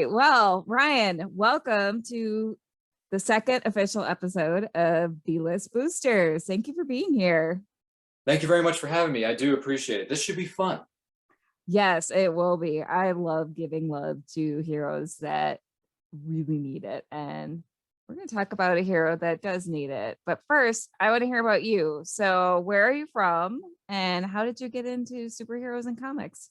right. Well, Ryan, welcome to the second official episode of B-List Boosters. Thank you for being here. Thank you very much for having me. I do appreciate it. This should be fun. Yes, it will be. I love giving love to heroes that really need it. And we're going to talk about a hero that does need it. But first, I want to hear about you. So where are you from? And how did you get into superheroes and comics?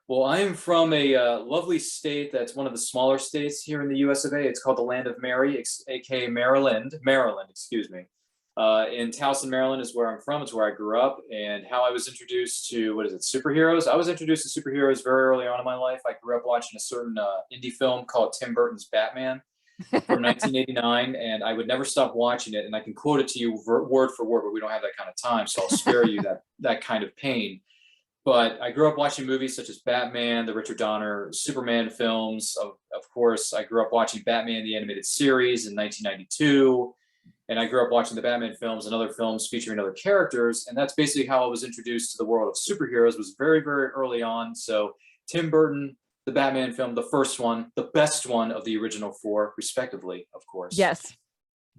Well, I am from a lovely state that's one of the smaller states here in the US of A. It's called the Land of Mary, aka Maryland. Maryland, excuse me. In Towson, Maryland is where I'm from. It's where I grew up. And how I was introduced to, superheroes? I was introduced to superheroes very early on in my life. I grew up watching a certain indie film called Tim Burton's Batman from 1989, and I would never stop watching it. And I can quote it to you word for word, but we don't have that kind of time, so I'll spare you that kind of pain. But I grew up watching movies such as Batman, the Richard Donner, Superman films. Of course, I grew up watching Batman the Animated Series in 1992. And I grew up watching the Batman films and other films featuring other characters. And that's basically how I was introduced to the world of superheroes, was very, very early on. So Tim Burton, the Batman film, the first one, the best one of the original four, respectively, of course. Yes,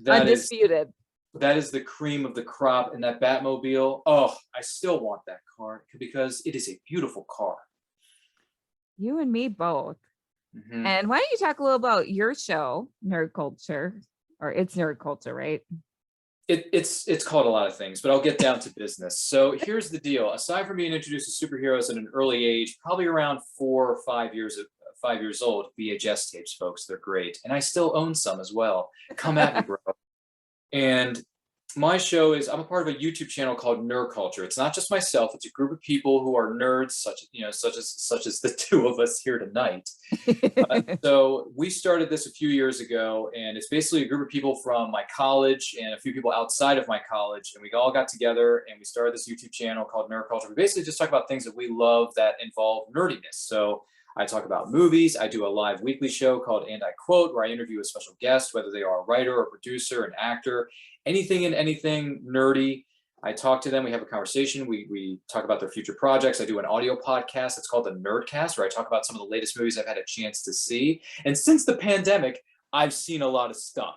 that undisputed. That is the cream of the crop. And that Batmobile, oh, I still want that car because it is a beautiful car. You and me both. Mm-hmm. And why don't you talk a little about your show, Nerd Culture, or it's Nerd Culture, right? It's called a lot of things, but I'll get down to business. So here's the deal. Aside from being introduced to superheroes at an early age, probably around 4 or 5 years old, VHS tapes, folks, they're great. And I still own some as well. Come at me, bro. And my show is, I'm a part of a YouTube channel called Nerd Culture. It's not just myself, it's a group of people who are nerds, such as the two of us here tonight. So we started this a few years ago, and it's basically a group of people from my college and a few people outside of my college, and we all got together and we started this YouTube channel called Nerd Culture. We basically just talk about things that we love that involve nerdiness. So I talk about movies. I do a live weekly show called And I Quote, where I interview a special guest, whether they are a writer, a producer, an actor, anything and anything nerdy. I talk to them. We have a conversation. We talk about their future projects. I do an audio podcast. It's called the Nerdcast, where I talk about some of the latest movies I've had a chance to see. And since the pandemic, I've seen a lot of stuff.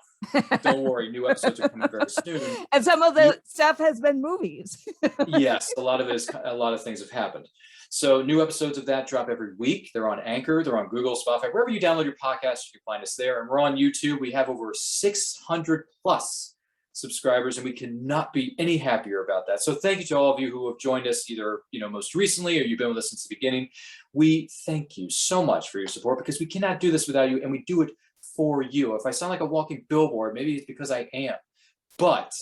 Don't worry, new episodes are coming very soon. And some of the stuff has been movies. Yes, a lot of things have happened. So new episodes of that drop every week. They're on Anchor, they're on Google, Spotify, wherever you download your podcast, you can find us there. And we're on YouTube. We have over 600 plus subscribers, and we cannot be any happier about that. So thank you to all of you who have joined us either, most recently, or you've been with us since the beginning. We thank you so much for your support, because we cannot do this without you, and we do it for you. If I sound like a walking billboard, maybe it's because I am. But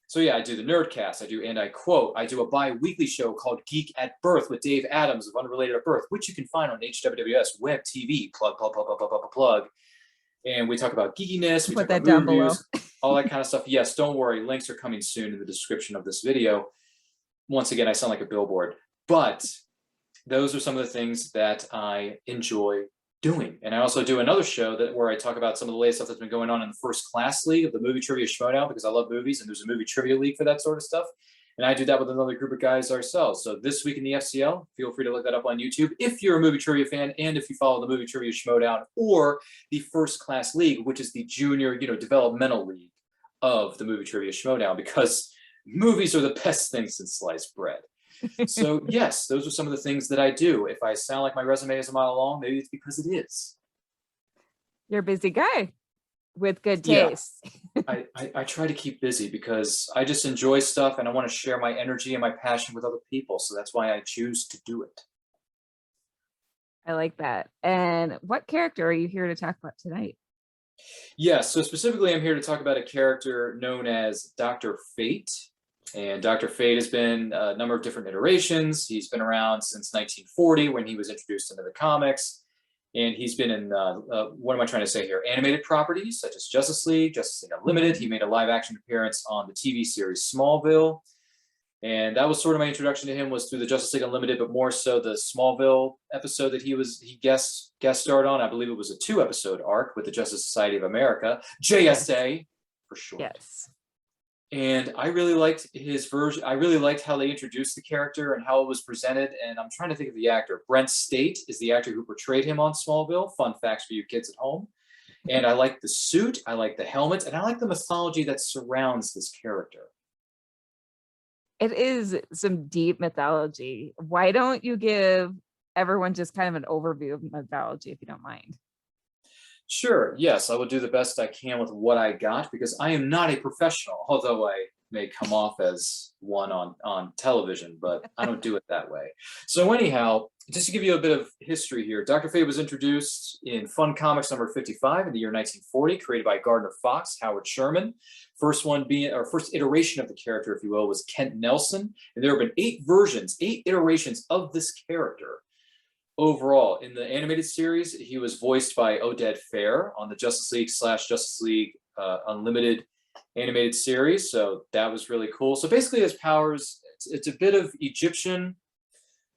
so yeah, I do the Nerdcast, I do And I Quote, I do a bi-weekly show called Geek at Birth with Dave Adams of Unrelated at Birth, which you can find on HWWS Web TV, plug. And we talk about geekiness, we talk about movie reviews, all that kind of stuff. Yes, don't worry, links are coming soon in the description of this video. Once again, I sound like a billboard, but those are some of the things that I enjoy doing. And I also do another show where I talk about some of the latest stuff that's been going on in the First Class League of the Movie Trivia Schmoedown, because I love movies and there's a movie trivia league for that sort of stuff. And I do that with another group of guys ourselves. So This Week in the FCL, feel free to look that up on YouTube if you're a movie trivia fan, and if you follow the Movie Trivia Schmoedown or the First Class League, which is the junior, developmental league of the Movie Trivia Schmoedown, because movies are the best thing since sliced bread. So yes, those are some of the things that I do. If I sound like my resume is a mile long, maybe it's because it is. You're a busy guy with good taste. Yeah. I try to keep busy because I just enjoy stuff, and I want to share my energy and my passion with other people. So that's why I choose to do it. I like that. And what character are you here to talk about tonight? Yes, so specifically I'm here to talk about a character known as Dr. Fate. And Dr. Fate has been a number of different iterations. He's been around since 1940 when he was introduced into the comics. And he's been in, what am I trying to say here? Animated properties such as Justice League Unlimited. He made a live action appearance on the TV series Smallville. And that was sort of my introduction to him, was through the Justice League Unlimited, but more so the Smallville episode that he guest starred on. I believe it was a 2-episode arc with the Justice Society of America, JSA for short. Yes. And I really liked his version. I really liked how they introduced the character and how it was presented. And I'm trying to think of the actor. Brent State is the actor who portrayed him on Smallville. Fun facts for you kids at home. And I like the suit, I like the helmet, and I like the mythology that surrounds this character. It is some deep mythology. Why don't you give everyone just kind of an overview of mythology, if you don't mind? Sure, yes, I will do the best I can with what I got because I am not a professional, although I may come off as one on television, but I don't do it that way. So anyhow, just to give you a bit of history here, Dr. Fate was introduced in Fun Comics number 55 in the year 1940, created by Gardner Fox, Howard Sherman. First one being, or first iteration of the character, if you will, was Kent Nelson. And there have been 8 versions, 8 iterations of this character. Overall, in the animated series, he was voiced by Oded Fair on the Justice League / Justice League Unlimited animated series. So that was really cool. So basically, his powers, it's a bit of Egyptian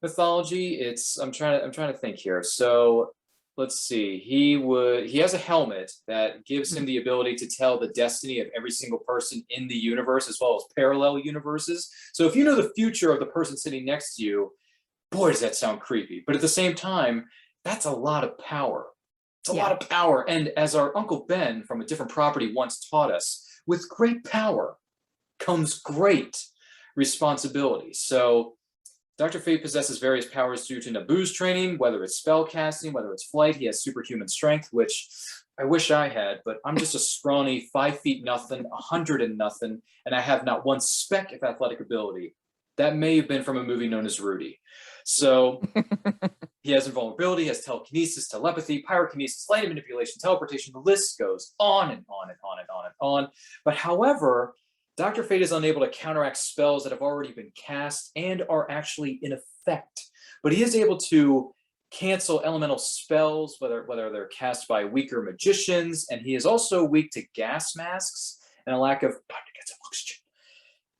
mythology. I'm trying to think here. So let's see. He has a helmet that gives him the ability to tell the destiny of every single person in the universe, as well as parallel universes. So if you know the future of the person sitting next to you, boy, does that sound creepy. But at the same time, that's a lot of power. It's a lot of power. And as our Uncle Ben from a different property once taught us, with great power comes great responsibility. So Dr. Fate possesses various powers due to Naboo's training, whether it's spell casting, whether it's flight. He has superhuman strength, which I wish I had, but I'm just a scrawny 5 feet nothing, 100 and nothing, and I have not one speck of athletic ability. That may have been from a movie known as Rudy. So he has invulnerability, he has telekinesis, telepathy, pyrokinesis, light manipulation, teleportation. The list goes on and on and on and on and on. But however, Dr. Fate is unable to counteract spells that have already been cast and are actually in effect. But he is able to cancel elemental spells, whether they're cast by weaker magicians, and he is also weak to gas masks and a lack of oxygen,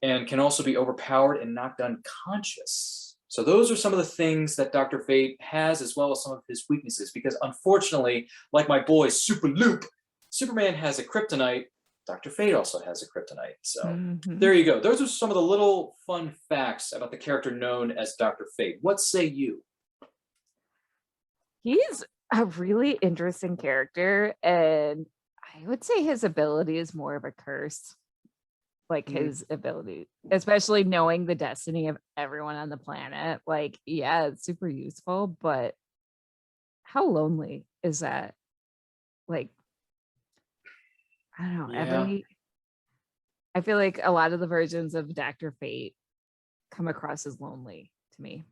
and can also be overpowered and knocked unconscious. So those are some of the things that Dr. Fate has, as well as some of his weaknesses, because unfortunately, like my boy Super Loop, Superman has a kryptonite, Dr. Fate also has a kryptonite. So there you go. Those are some of the little fun facts about the character known as Dr. Fate. What say you? He's a really interesting character, and I would say his ability is more of a curse. Like his ability, especially knowing the destiny of everyone on the planet. Like, yeah, it's super useful, but how lonely is that? Like, I don't know. Yeah. I feel like a lot of the versions of Dr. Fate come across as lonely to me.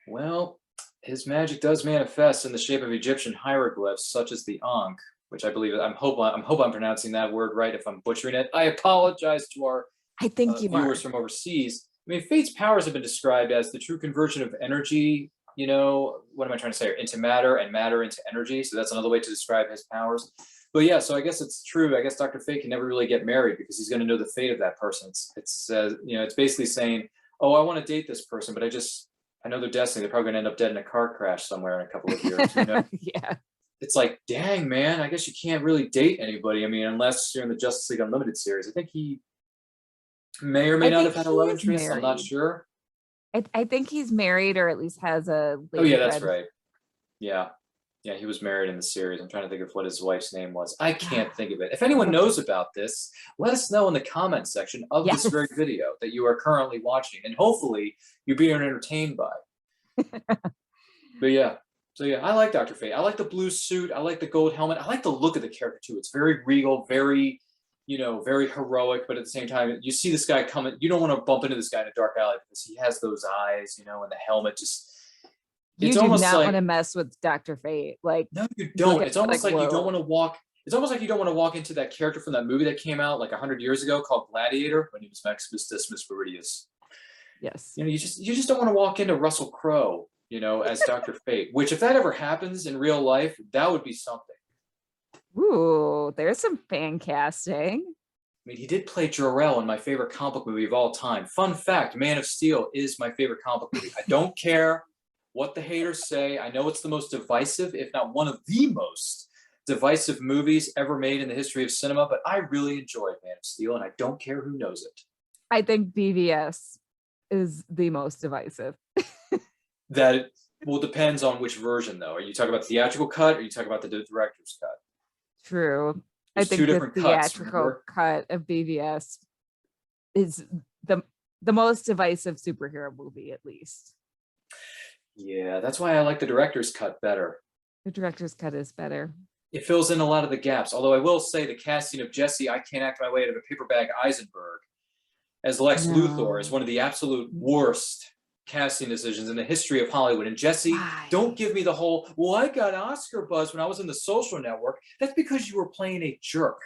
Well, his magic does manifest in the shape of Egyptian hieroglyphs, such as the Ankh, which I believe, I hope I'm pronouncing that word right. If I'm butchering it, I apologize to our I think you viewers from overseas. I mean, Fate's powers have been described as the true conversion of energy, what am I trying to say? Into matter and matter into energy. So that's another way to describe his powers. But yeah, so I guess it's true. I guess Dr. Fate can never really get married because he's going to know the fate of that person. It's basically saying, oh, I want to date this person, but I know their destiny. They're probably going to end up dead in a car crash somewhere in a couple of years. Yeah. It's like, dang, man, I guess you can't really date anybody. I mean, unless you're in the Justice League Unlimited series. I think he may or may not have had a love interest. I'm not sure. I think he's married, or at least has a lady. Oh, yeah, that's right. Yeah. Yeah, he was married in the series. I'm trying to think of what his wife's name was. I can't think of it. If anyone knows about this, let us know in the comment section of this very video that you are currently watching. And hopefully you're being entertained by. But yeah. So yeah, I like Dr. Fate. I like the blue suit. I like the gold helmet. I like the look of the character too. It's very regal, very, very heroic. But at the same time, you see this guy coming. You don't want to bump into this guy in a dark alley because he has those eyes, and the helmet just. You do not want to mess with Dr. Fate. Like, no, you don't. It's almost like you don't want to walk. It's almost like you don't want to walk into that character from that movie that came out like 100 years ago called Gladiator when he was Maximus Decimus Meridius. Yes. You just don't want to walk into Russell Crowe, as Dr. Fate, which if that ever happens in real life, that would be something. Ooh, there's some fan casting. I mean, he did play Jor-El in my favorite comic book movie of all time. Fun fact, Man of Steel is my favorite comic book movie. I don't care what the haters say. I know it's the most divisive, if not one of the most divisive movies ever made in the history of cinema, but I really enjoyed Man of of Steel, and I don't care who knows it. I think BVS is the most divisive. That well depends on which version, though. Are you talking about the theatrical cut, or are you talking about the director's cut? True. I There's two think the different cuts. theatrical Remember? cut of BVS is the most divisive superhero movie, at least. Yeah, that's why I like the director's cut better. The director's cut is better. It fills in a lot of the gaps. Although I will say the casting of Jesse, I can't act my way out of a paper bag Eisenberg as Lex Luthor is No. one of the absolute worst casting decisions in the history of Hollywood. And Jesse, Why? don't give me the whole, well, I got Oscar buzz when I was in The Social Network. That's because you were playing a jerk.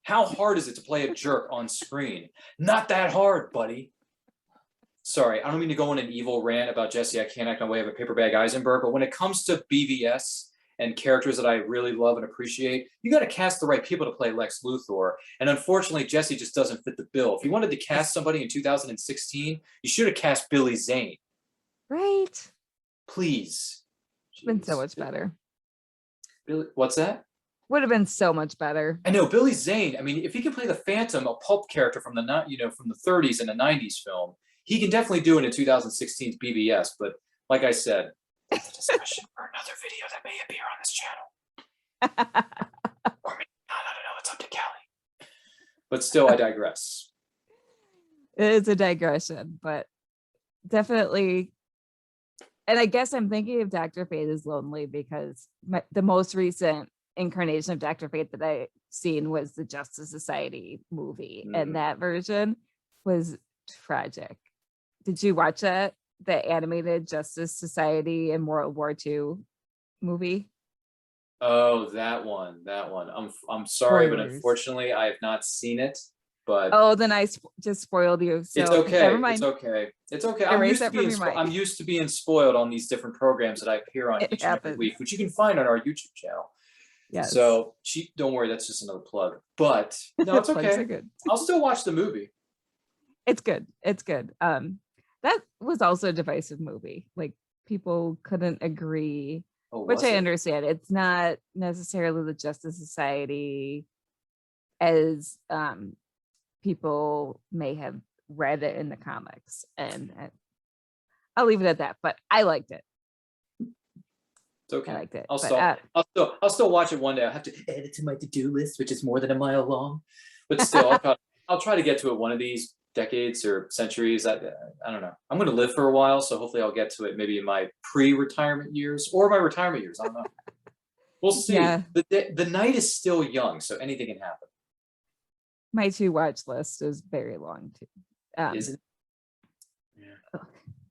How hard is it to play a jerk on screen? Not that hard, buddy. Sorry, I don't mean to go on an evil rant about Jesse. I can't act my way out of a paper bag Eisenberg. But when it comes to BVS and characters that I really love and appreciate, you got to cast the right people to play Lex Luthor. And unfortunately, Jesse just doesn't fit the bill. If you wanted to cast somebody in 2016, you should have cast Billy Zane. Right? Please. It's been so much better. Billy, what's that? Would have been so much better. I know Billy Zane. I mean, if he can play the Phantom, a pulp character from the from the 30s and the 90s film, he can definitely do it in 2016's BVS. But like I said, it's a discussion for another video that may appear on this channel. Or maybe not, I don't know. It's up to Kelly. But still, I digress. It is a digression, but definitely. And I guess I'm thinking of Dr. Fate as lonely because the most recent incarnation of Dr. Fate that I've seen was the Justice Society movie. And that version was tragic. Did you watch that? The animated Justice Society in World War II movie? Oh, that one. I'm sorry, but Spoilers. unfortunately, I have not seen it. But Oh, then I just spoiled you. So it's okay. Never mind. It's okay. It's okay. Erase that from your mind. I'm used to being spoiled on these different programs that I appear on It each and every happens. week, which you can find on our YouTube channel. Yes. So don't worry, that's just another plug. But no, it's Plugs are okay. good. I'll still watch the movie. It's good. It's good. That was also a divisive movie. Like people couldn't agree, Oh, which was I it? understand. It's not necessarily the Justice Society as people may have read it in the comics, and I'll leave it at that. But I liked it. It's okay. I liked it. I'll still watch it one day. I'll have to add it to my to-do list, which is more than a mile long. But still, I'll try to get to it one of these decades or centuries. I don't know. I'm going to live for a while, so hopefully I'll get to it maybe in my pre-retirement years or my retirement years. I don't know. We'll see. Yeah. The night is still young, so anything can happen. My to watch list is very long too. Is it? Yeah.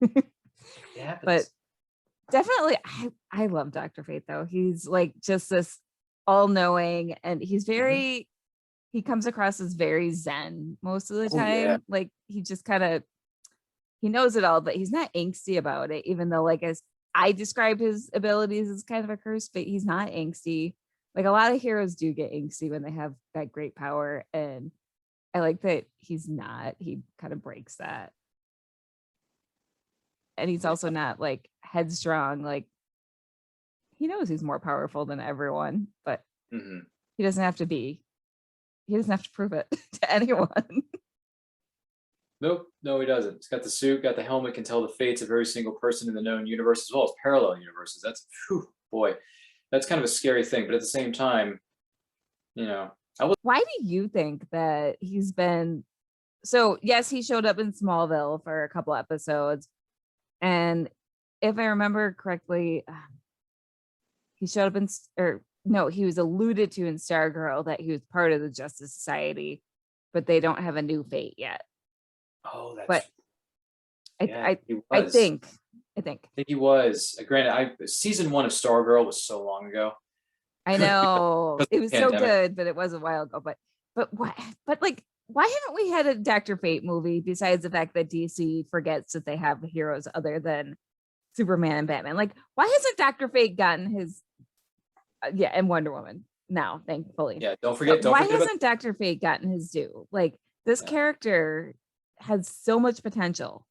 It happens. But definitely, I love Dr. Fate though. He's like just this all-knowing, and he's very he comes across as very zen most of the time. Yeah. Like he just kind of he knows it all, but he's not angsty about it, even though like as I describe his abilities as kind of a curse, but he's not angsty. Like a lot of heroes do get angsty when they have that great power, and I like that he's not. He kind of breaks that. And he's also not like headstrong. Like he knows he's more powerful than everyone, but he doesn't have to be. He doesn't have to prove it to anyone. Nope, no, he doesn't. He's got the suit, got the helmet, can tell the fates of every single person in the known universe, as well as parallel universes. That's, boy, that's kind of a scary thing. But at the same time, Why do you think that he's been? So yes, he showed up in Smallville for a couple episodes, and if I remember correctly, he showed up he was alluded to in Stargirl that he was part of the Justice Society, but they don't have a new Fate yet. Oh, that's. But I think he was. Granted, season 1 of Stargirl was so long ago. I know it was so pandemic. good, but it was a while ago. But why? But like, why haven't we had a Dr. Fate movie besides the fact that DC forgets that they have heroes other than Superman and Batman? Like, why hasn't Dr. Fate gotten his? And Wonder Woman now, thankfully. Yeah, don't forget. Why hasn't Dr. Fate gotten his due? Like, this character has so much potential.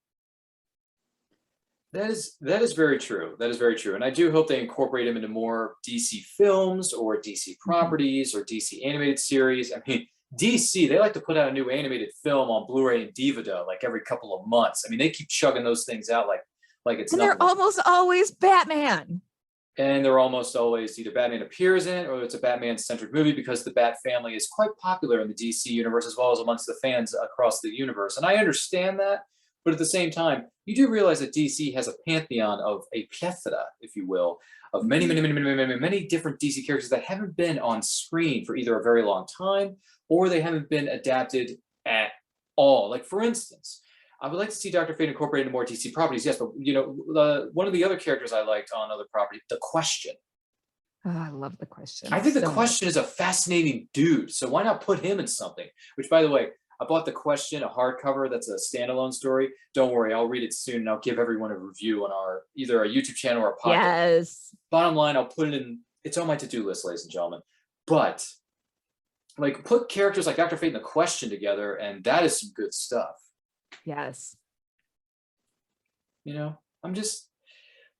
That is very true. That is very true. And I do hope they incorporate him into more DC films or DC properties or DC animated series. I mean, DC, they like to put out a new animated film on Blu-ray and DVD like every couple of months. I mean, they keep chugging those things out like it's And nothing. they're almost always Batman. And they're almost always either Batman appears in or it's a Batman-centric movie because the Bat family is quite popular in the DC universe as well as amongst the fans across the universe. And I understand that, but at the same time, you do realize that DC has a pantheon of a plethora, if you will, of many different DC characters that haven't been on screen for either a very long time or they haven't been adapted at all. Like, for instance, I would like to see Dr. Fate incorporated into more DC properties, yes, but one of the other characters I liked on other properties, The Question. Oh, I love The Question. I think The so Question much. is a fascinating dude, so why not put him in something? Which, by the way, I bought The Question, a hardcover that's a standalone story. Don't worry, I'll read it soon and I'll give everyone a review on either our YouTube channel or a podcast. Yes. Bottom line, I'll put it in, it's on my to-do list, ladies and gentlemen. But like, put characters like Dr. Fate and The Question together, and that is some good stuff. Yes.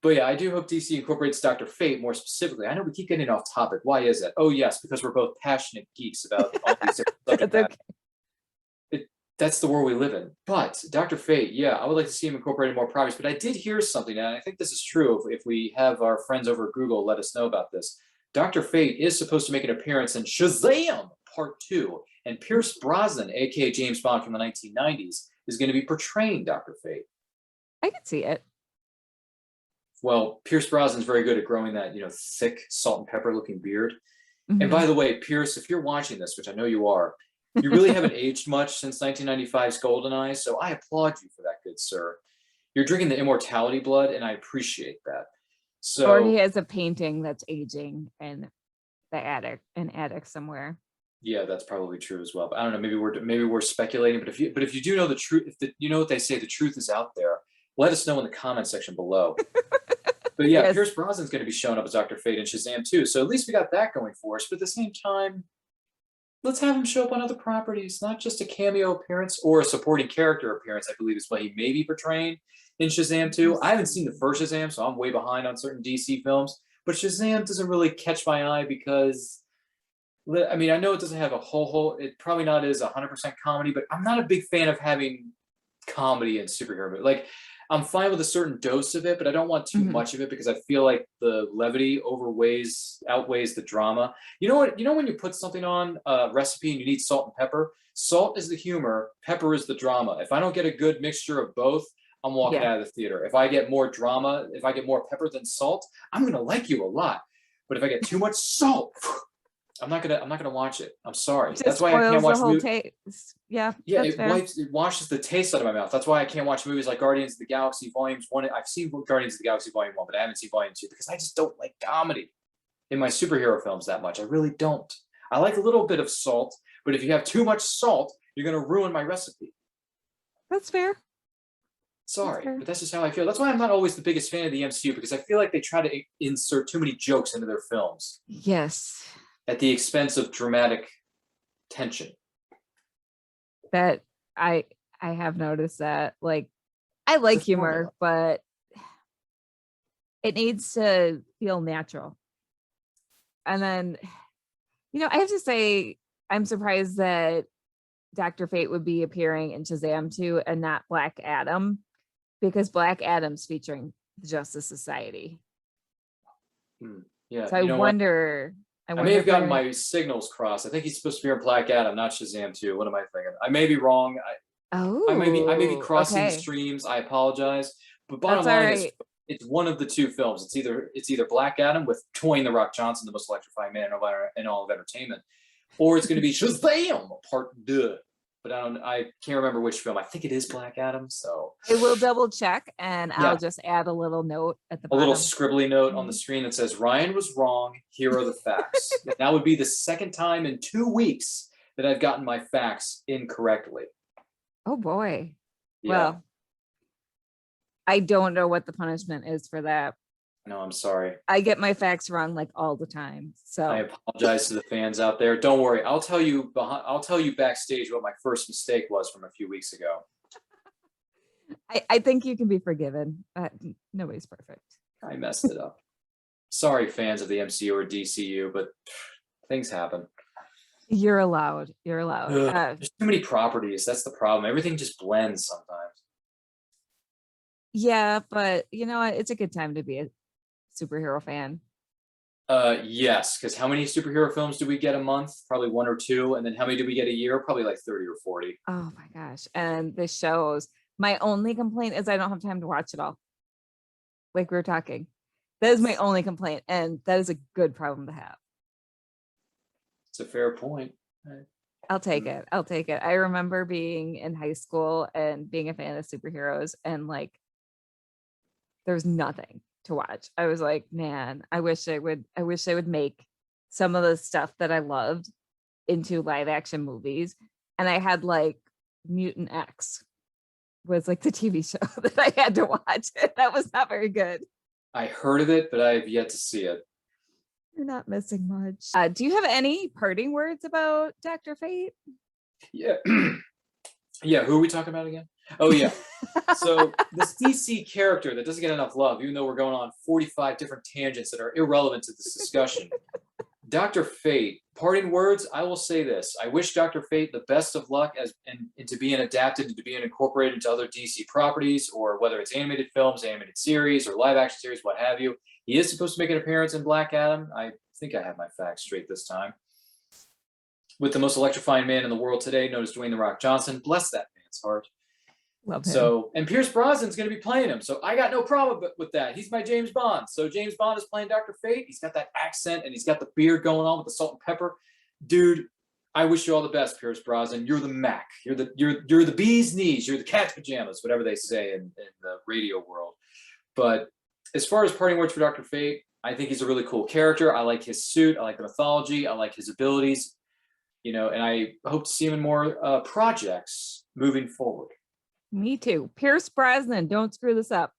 But yeah, I do hope DC incorporates Dr. Fate more specifically. I know we keep getting off topic. Why is that? Oh yes, because we're both passionate geeks about all these different subject matters. That's the world we live in. But Dr. Fate, yeah, I would like to see him incorporated more properties. But I did hear something, and I think this is true. If we have our friends over at Google let us know about this, Dr. Fate is supposed to make an appearance in Shazam Part 2, and Pierce Brosnan, aka James Bond from the 1990s, is going to be portraying Dr. Fate. I can see it. Well, Pierce Brosnan's very good at growing that, thick salt and pepper looking beard. Mhm. And by the way, Pierce, if you're watching this, which I know you are, you really haven't aged much since 1995's GoldenEye, so I applaud you for that, good sir. You're drinking the immortality blood, and I appreciate that. So, Or he has a painting that's aging in the attic somewhere. yeah, that's probably true as well. But I don't know. Maybe we're speculating. But if you do know the truth, you know what they say, the truth is out there. Let us know in the comment section below. But yeah, Yes. Pierce Brosnan's going to be showing up as Dr. Fate in Shazam too. So at least we got that going for us. But at the same time, let's have him show up on other properties, not just a cameo appearance or a supporting character appearance. I believe is what he may be portraying in Shazam 2. I haven't seen the first Shazam, so I'm way behind on certain DC films. But Shazam doesn't really catch my eye because, I mean, I know it doesn't have a whole. It probably not is 100% comedy, but I'm not a big fan of having comedy in superhero movies. Like, I'm fine with a certain dose of it, but I don't want too much of it because I feel like the levity outweighs the drama. You know what? You know when you put something on a recipe and you need salt and pepper? Salt is the humor, pepper is the drama. If I don't get a good mixture of both, I'm walking out of the theater. If I get more drama, if I get more pepper than salt, I'm gonna like you a lot. But if I get too much salt, I'm not gonna watch it. I'm sorry. That's why I can't watch movies. Yeah, It washes the taste out of my mouth. That's why I can't watch movies like Guardians of the Galaxy Volumes 1. I've seen Guardians of the Galaxy Volume 1, but I haven't seen Volume 2 because I just don't like comedy in my superhero films that much. I really don't. I like a little bit of salt, but if you have too much salt, you're gonna ruin my recipe. That's fair. Sorry, but that's just how I feel. That's why I'm not always the biggest fan of the MCU because I feel like they try to insert too many jokes into their films. Yes. At the expense of dramatic tension. That I have noticed that. Like, I like humor, but it needs to feel natural. And then, I have to say, I'm surprised that Dr. Fate would be appearing in Shazam 2 and not Black Adam, because Black Adam's featuring the Justice Society. Yeah. So I wonder. I may have gotten my signals crossed. I think he's supposed to be in Black Adam, not Shazam 2. What am I thinking? I may be wrong. I may be crossing the streams. I apologize. But bottom line is, it's one of the two films. It's either Black Adam with Dwayne "The Rock" Johnson, the most electrifying man in all of entertainment, or it's going to be Shazam Part 2. But I can't remember which film. I think it is Black Adam. So I will double check, and I'll just add a little note at the bottom. A little scribbly note on the screen that says, Ryan was wrong. Here are the facts. That would be the second time in 2 weeks that I've gotten my facts incorrectly. Oh, boy. Yeah. Well, I don't know what the punishment is for that. No, I'm sorry. I get my facts wrong like all the time. So I apologize to the fans out there. Don't worry. I'll tell you backstage what my first mistake was from a few weeks ago. I think you can be forgiven. Nobody's perfect. I messed it up. Sorry, fans of the MCU or DCU, but things happen. You're allowed. You're allowed. Ugh, there's too many properties. That's the problem. Everything just blends sometimes. Yeah, but you know what? It's a good time to be a superhero fan. Yes, because how many superhero films do we get a month? Probably one or two. And then how many do we get a year? Probably like 30 or 40. Oh my gosh. And the shows. My only complaint is I don't have time to watch it all. Like we were talking. That is my only complaint. And that is a good problem to have. It's a fair point. Right. I'll take it. I'll take it. I remember being in high school and being a fan of superheroes and like there's nothing to watch. I was like, man, I wish they would make some of the stuff that I loved into live action movies. And I had like Mutant X was like the TV show that I had to watch. That was not very good. I heard of it, but I have yet to see it. You're not missing much. Do you have any parting words about Dr. Fate? Yeah. Yeah, who are we talking about again? Oh, yeah. So this DC character that doesn't get enough love, even though we're going on 45 different tangents that are irrelevant to this discussion. Dr. Fate, parting words, I will say this. I wish Dr. Fate the best of luck as into being adapted and to being incorporated into other DC properties, or whether it's animated films, animated series, or live action series, what have you. He is supposed to make an appearance in Black Adam. I think I have my facts straight this time. With the most electrifying man in the world today, known as Dwayne "The Rock" Johnson. Bless that man's heart. Love him. So, and Pierce Brosnan's going to be playing him. So I got no problem with that. He's my James Bond. So James Bond is playing Dr. Fate. He's got that accent and he's got the beard going on with the salt and pepper. Dude, I wish you all the best, Pierce Brosnan. You're the Mac. You're the bee's knees. You're the cat's pajamas, whatever they say in the radio world. But as far as parting words for Dr. Fate, I think he's a really cool character. I like his suit. I like the mythology. I like his abilities. You know, and I hope to see him in more projects moving forward. Me too. Pierce Brosnan, don't screw this up.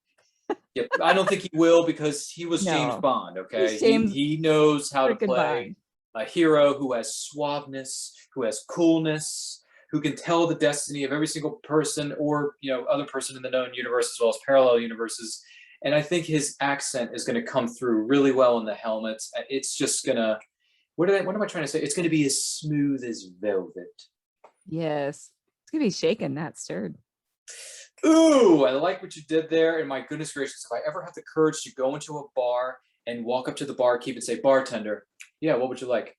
Yep, I don't think he will because he was James Bond. Okay, he knows how to play a hero who has suaveness, who has coolness, who can tell the destiny of every single person or other person in the known universe as well as parallel universes. And I think his accent is going to come through really well in the helmets. It's just gonna. What am I trying to say? It's going to be as smooth as velvet. Yes, it's gonna be shaken, not stirred. Ooh, I like what you did there. And my goodness gracious, if I ever have the courage to go into a bar and walk up to the barkeep and say, "Bartender, yeah, what would you like?"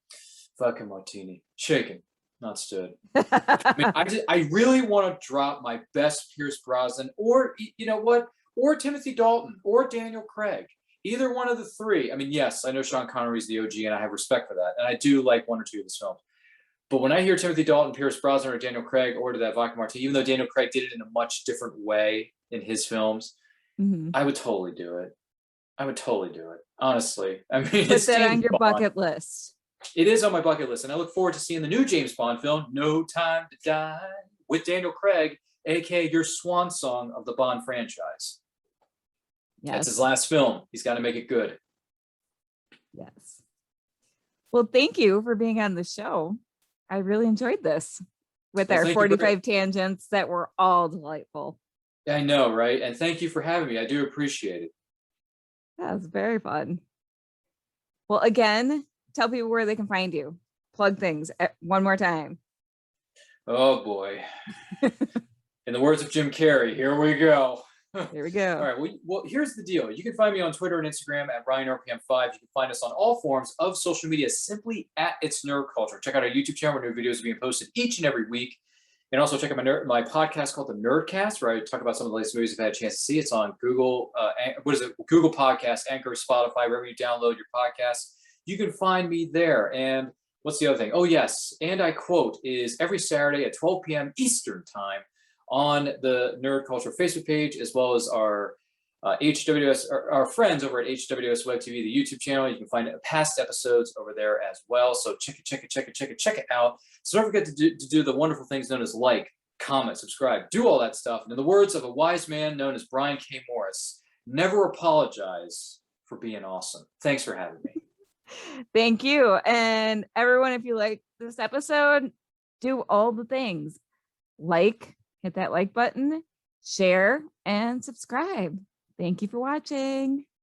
"Vodka martini, shaken, not stirred." I mean, I really want to drop my best Pierce Brosnan, or you know what, or Timothy Dalton, or Daniel Craig. Either one of the three. I mean, yes, I know Sean Connery's the OG, and I have respect for that, and I do like one or two of his films. But when I hear Timothy Dalton, Pierce Brosnan, or Daniel Craig order that vodka martini, even though Daniel Craig did it in a much different way in his films, I would totally do it. I would totally do it. Honestly. I mean, put that on your bucket list. It is on my bucket list. And I look forward to seeing the new James Bond film, No Time to Die, with Daniel Craig, aka your swan song of the Bond franchise. Yes. That's his last film. He's got to make it good. Yes. Well, thank you for being on the show. I really enjoyed this with our 45 tangents that were all delightful. I know, right? And thank you for having me. I do appreciate it. That was very fun. Well, again, tell people where they can find you. Plug things one more time. Oh, boy. In the words of Jim Carrey, here we go. Here we go. All right. Well, here's the deal. You can find me on Twitter and Instagram at RyanRPM5. You can find us on all forms of social media simply at It's Nerd Culture. Check out our YouTube channel where new videos are being posted each and every week. And also check out my podcast called The Nerdcast, where I talk about some of the latest movies I've had a chance to see. It's on Google, Google Podcasts, Anchor, Spotify, wherever you download your podcasts. You can find me there. And what's the other thing? Oh, yes. And I quote is every Saturday at 12 p.m. Eastern time on the Nerd Culture Facebook page, as well as our HWS, our friends over at HWS Web TV, the YouTube channel. You can find past episodes over there as well. So check it out. So don't forget to do the wonderful things known as like, comment, subscribe, do all that stuff. And in the words of a wise man known as Brian K. Morris, never apologize for being awesome. Thanks for having me. Thank you. And everyone, if you like this episode, do all the things. Like, hit that like button, share, and subscribe. Thank you for watching.